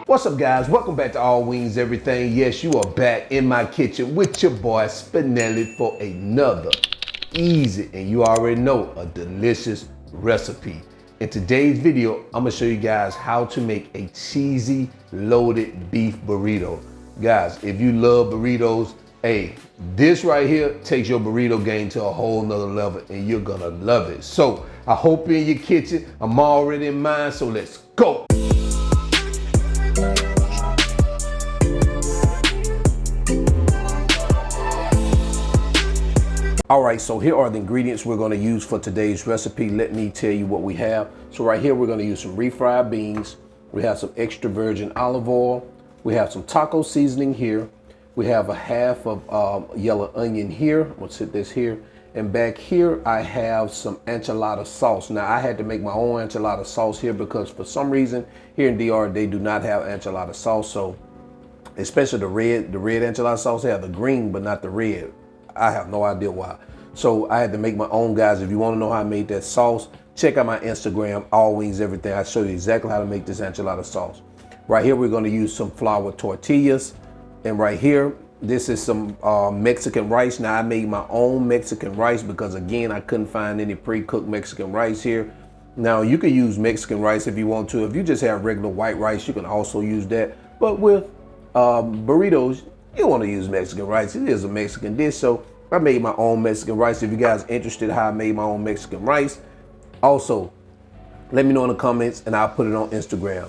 What's up, guys? Welcome back to All Wings Everything. Yes, you are back in my kitchen with your boy Spinelli for another easy, and you already know, a delicious recipe. In today's video, I'm gonna show you guys how to make a cheesy loaded beef burrito. Guys, if you love burritos, hey, this right here takes your burrito game to a whole nother level, and you're gonna love it. So I hope you're in your kitchen. I'm already in mine, so let's go. All right, so here are the ingredients we're gonna use for today's recipe. Let me tell you what we have. So right here, we're gonna use some refried beans. We have some extra virgin olive oil. We have some taco seasoning here. We have a half of yellow onion here. I'm gonna sit this here. And back here, I have some enchilada sauce. Now, I had to make my own enchilada sauce here because for some reason, here in DR, they do not have enchilada sauce. So, especially the red enchilada sauce, they have the green, but not the red. I have no idea why. So I had to make my own, guys. If you want to know how I made that sauce, check out my Instagram, All Wings Everything. I show you exactly how to make this enchilada sauce. Right here, we're going to use some floured tortillas. And right here, this is some Mexican rice. Now, I made my own Mexican rice because, again, I couldn't find any pre-cooked Mexican rice here. Now, you can use Mexican rice if you want to. If you just have regular white rice, you can also use that. But with burritos, you want to use Mexican rice. It is a Mexican dish, so I made my own Mexican rice. If you guys are interested how I made my own Mexican rice, also let me know in the comments and I'll put it on Instagram.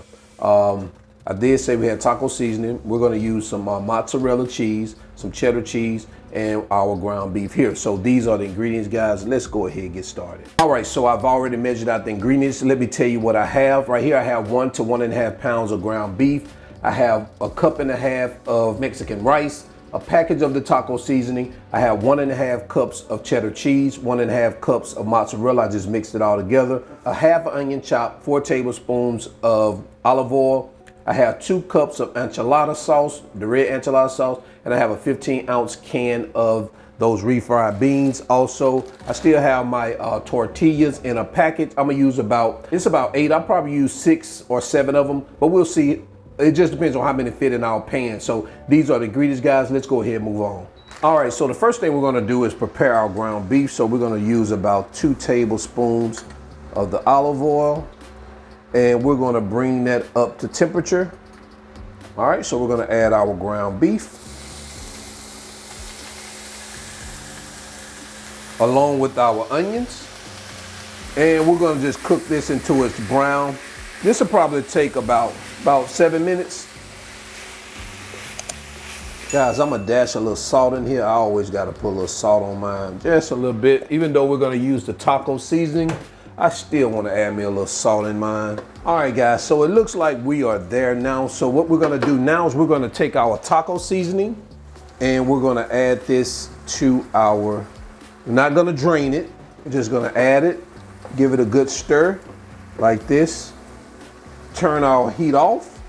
I did say we had taco seasoning. We're going to use some mozzarella cheese, some cheddar cheese, and our ground beef here. So these are the ingredients, guys. Let's go ahead and get started. All right, so I've already measured out the ingredients. Let me tell you what I have. Right here, I have 1 to 1.5 pounds of ground beef. I have a 1.5 cups of Mexican rice, a package of the taco seasoning. I have 1.5 cups of cheddar cheese, 1.5 cups of mozzarella. I just mixed it all together. A half an onion chopped, 4 tablespoons of olive oil. I have 2 cups of enchilada sauce, the red enchilada sauce, and I have a 15-ounce can of those refried beans. Also, I still have my tortillas in a package. I'm gonna use about 8. I'll probably use 6 or 7 of them, but we'll see. It just depends on how many fit in our pan. So these are the ingredients, guys. Let's go ahead and move on. All right, so the first thing we're gonna do is prepare our ground beef. So we're gonna use about 2 tablespoons of the olive oil, and we're gonna bring that up to temperature. All right, so we're gonna add our ground beef, along with our onions, and we're gonna just cook this until it's brown. This will probably take about 7 minutes. Guys, I'm gonna dash a little salt in here. I always gotta put a little salt on mine, just a little bit. Even though we're gonna use the taco seasoning, I still wanna add me a little salt in mine. All right, guys, so it looks like we are there now. So what we're gonna do now is we're gonna take our taco seasoning and we're gonna add this to we're not gonna drain it. We're just gonna add it, give it a good stir like this. Turn our heat off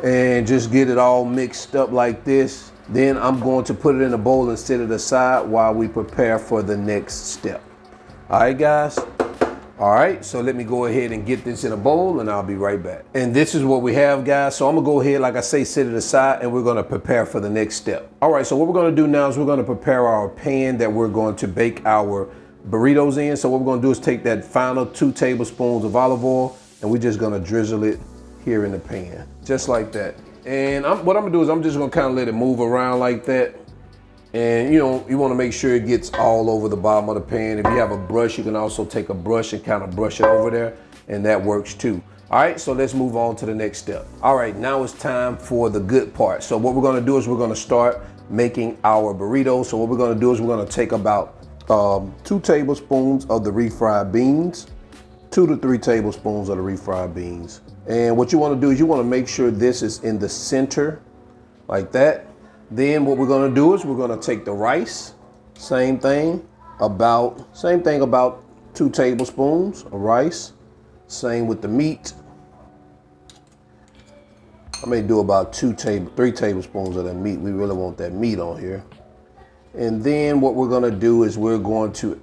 and just get it all mixed up like this. Then I'm going to put it in a bowl and set it aside while we prepare for the next step. All right, guys. All right, so let me go ahead and get this in a bowl and I'll be right back. And this is what we have, guys. So I'm gonna go ahead, like I say, set it aside and we're gonna prepare for the next step. All right, so what we're gonna do now is we're gonna prepare our pan that we're going to bake our burritos in. So what we're gonna do is take that final 2 tablespoons of olive oil and we're just gonna drizzle it here in the pan, just like that. And what I'm gonna do is I'm just gonna kind of let it move around like that. And you wanna make sure it gets all over the bottom of the pan. If you have a brush, you can also take a brush and kind of brush it over there, and that works too. All right, so let's move on to the next step. All right, now it's time for the good part. So what we're gonna do is we're gonna start making our burritos. So what we're gonna do is we're gonna take about 2 tablespoons of the refried beans, 2 to 3 tablespoons of the refried beans. And what you want to do is you want to make sure this is in the center like that. Then what we're going to do is we're going to take the rice, same thing about 2 tablespoons of rice. Same with the meat. I may do about 3 tablespoons of that meat. We really want that meat on here. And then what we're going to do is we're going to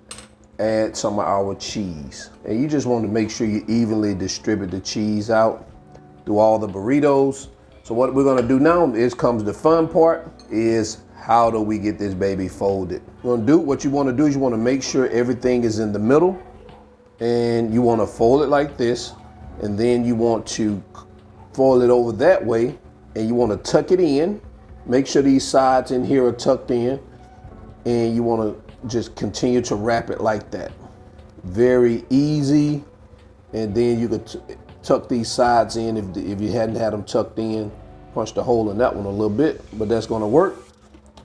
add some of our cheese. And you just want to make sure you evenly distribute the cheese out through all the burritos. So what we're gonna do now is comes the fun part, is how do we get this baby folded? What you wanna do is you wanna make sure everything is in the middle, and you wanna fold it like this, and then you want to fold it over that way, and you wanna tuck it in. Make sure these sides in here are tucked in, and you wanna just continue to wrap it like that. Very easy, and then you could tuck these sides in if you hadn't had them tucked in. Punch the hole in that one a little bit, but that's gonna work.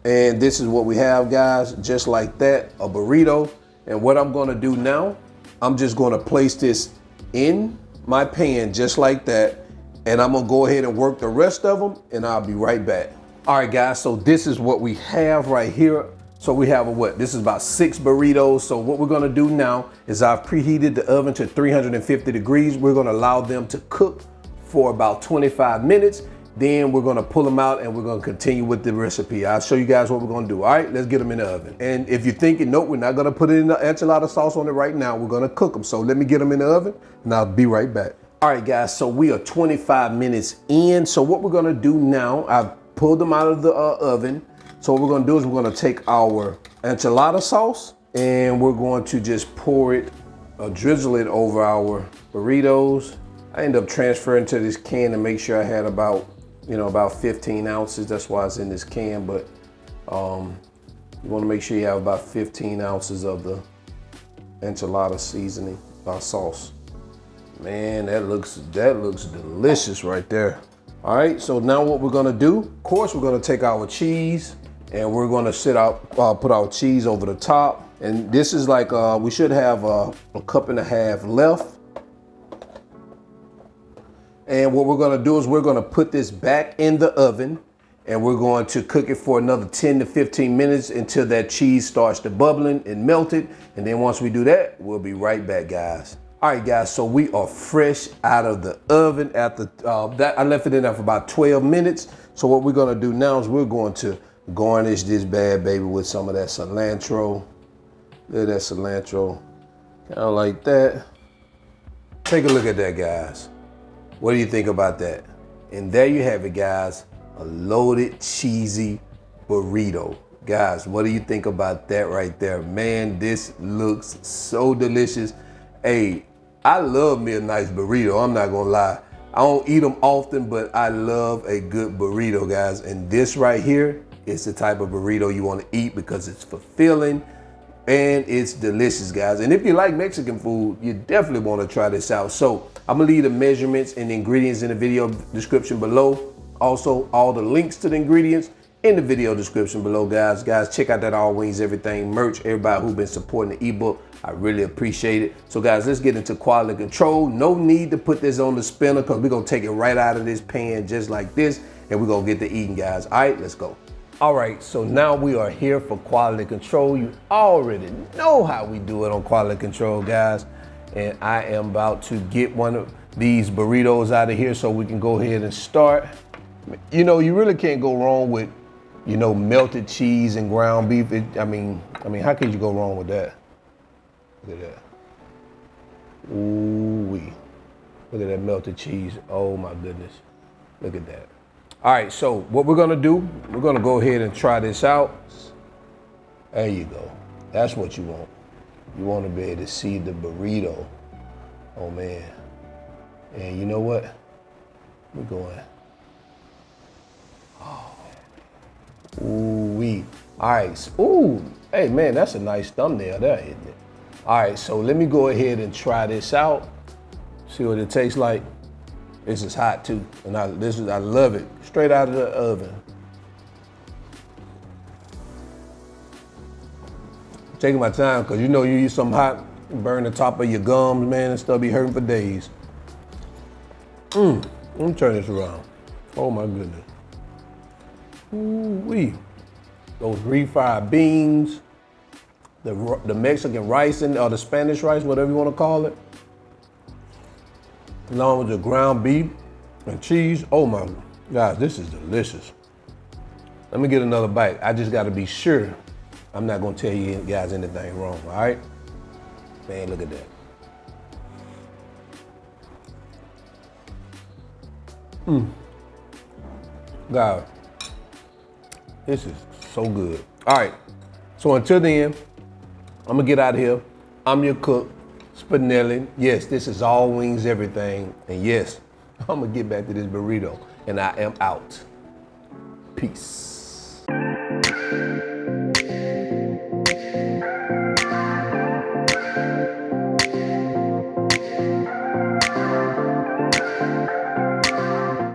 And this is what we have, guys, just like that, a burrito. And what I'm gonna do now, I'm just gonna place this in my pan just like that, and I'm gonna go ahead and work the rest of them, and I'll be right back. All right, guys, so this is what we have right here. So we have this is about 6 burritos. So what we're gonna do now is I've preheated the oven to 350 degrees. We're gonna allow them to cook for about 25 minutes. Then we're gonna pull them out and we're gonna continue with the recipe. I'll show you guys what we're gonna do. All right, let's get them in the oven. And if you're thinking, nope, we're not gonna put it in the enchilada sauce on it right now, we're gonna cook them. So let me get them in the oven and I'll be right back. All right, guys, so we are 25 minutes in. So what we're gonna do now, I've pulled them out of the oven. So what we're gonna do is we're gonna take our enchilada sauce and we're going to just pour it, drizzle it over our burritos. I end up transferring to this can to make sure I had about 15 ounces. That's why it's in this can, but you wanna make sure you have about 15 ounces of the enchilada seasoning, sauce. Man, that looks delicious right there. All right, so now what we're gonna do, of course, we're gonna take our cheese and we're gonna put our cheese over the top. And this is like, we should have a cup and a half left. And what we're gonna do is we're gonna put this back in the oven and we're going to cook it for another 10 to 15 minutes until that cheese starts to bubbling and melted. And then once we do that, we'll be right back, guys. All right, guys, so we are fresh out of the oven after that. I left it in there for about 12 minutes. So what we're gonna do now is we're going to garnish this bad baby with some of that cilantro. Look at that cilantro, kind of like that. Take a look at that, guys. What do you think about that? And there you have it, guys, a loaded cheesy burrito. Guys, what do you think about that right there? Man, this looks so delicious. Hey, I love me a nice burrito, I'm not gonna lie. I don't eat them often, but I love a good burrito, guys. And this right here is the type of burrito you wanna eat because it's fulfilling and it's delicious, guys. And if you like Mexican food, you definitely wanna try this out. So I'm gonna leave the measurements and the ingredients in the video description below. Also, all the links to the ingredients in the video description below, guys. Guys, check out that All Wings Everything merch. Everybody who's been supporting the ebook, I really appreciate it. So guys, let's get into quality control. No need to put this on the spinner because we're gonna take it right out of this pan just like this and we're gonna get to eating, guys. All right, let's go. All right, so now we are here for quality control. You already know how we do it on quality control, guys. And I am about to get one of these burritos out of here so we can go ahead and start. You know, you really can't go wrong with, melted cheese and ground beef. I mean, how could you go wrong with that? Look at that. Ooh-wee. Look at that melted cheese. Oh my goodness. Look at that. All right, so what we're gonna do, we're gonna go ahead and try this out. There you go. That's what you want. You want to be able to see the burrito. Oh man. And you know what? We're going. Oh. Ooh-wee. All right. Ooh. Hey man, that's a nice thumbnail there, isn't it? All right, so let me go ahead and try this out. See what it tastes like. This is hot too, and I love it. Straight out of the oven. Taking my time, because you eat something hot, burn the top of your gums, man, and stuff be hurting for days. Let me turn this around. Oh my goodness. Ooh-wee. Those refried beans, the Mexican rice or the Spanish rice, whatever you want to call it, along with the ground beef and cheese. Oh my, guys, this is delicious. Let me get another bite. I just got to be sure I'm not gonna tell you guys anything wrong, all right? Man, look at that. God, this is so good. All right, so until then, I'm gonna get out of here. I'm your cook, Spinelli. Yes, this is all wings, everything. And yes, I'm gonna get back to this burrito. And I am out. Peace.